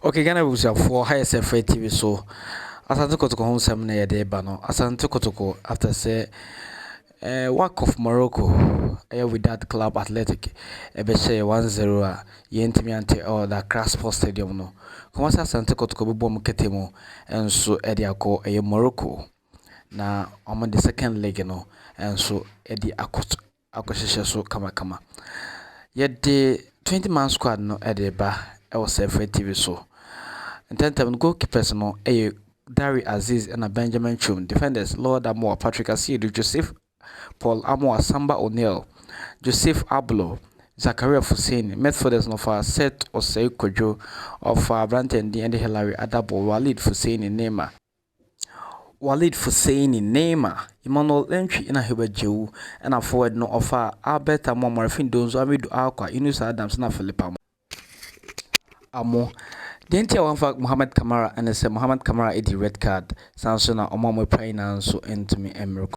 Okay, Ghana was for highest FA TV so Asante Kotoko home sem na yede ba no Asante Kotoko after say work of Morroco with that club athletic be say 1-0 yentimi ante the Crash Sports Stadium no kuma sa Asante Kotoko be bom ketemu enso e dia ko Morroco na omo the second leg no enso e di akosese so kama yede 20-man squad no e de ba e was FA TV so. And then the goalkeepers no Dari Aziz and Benjamin Chum. Defenders Lord Amor, Patrick Asidu, Joseph Paul Amor, Samba O'Neill, Joseph Ablo, Zakaria Fussein, Midfielders no for Seth Osei Kojo of Branton D and Hillary Adabo, Walid Fussein in Nema. Walid Fussein in Nema, Emmanuel Entry in a Hubert Jew, and a forward no offer Albert Amor Marfin Donzo Amidu Aqua, Inus Adams, na Philippa Amo. Didn't you want Muhammad Kamara and say Muhammad Kamara the red card? Sounds so now Omo playing and so into me Emirko.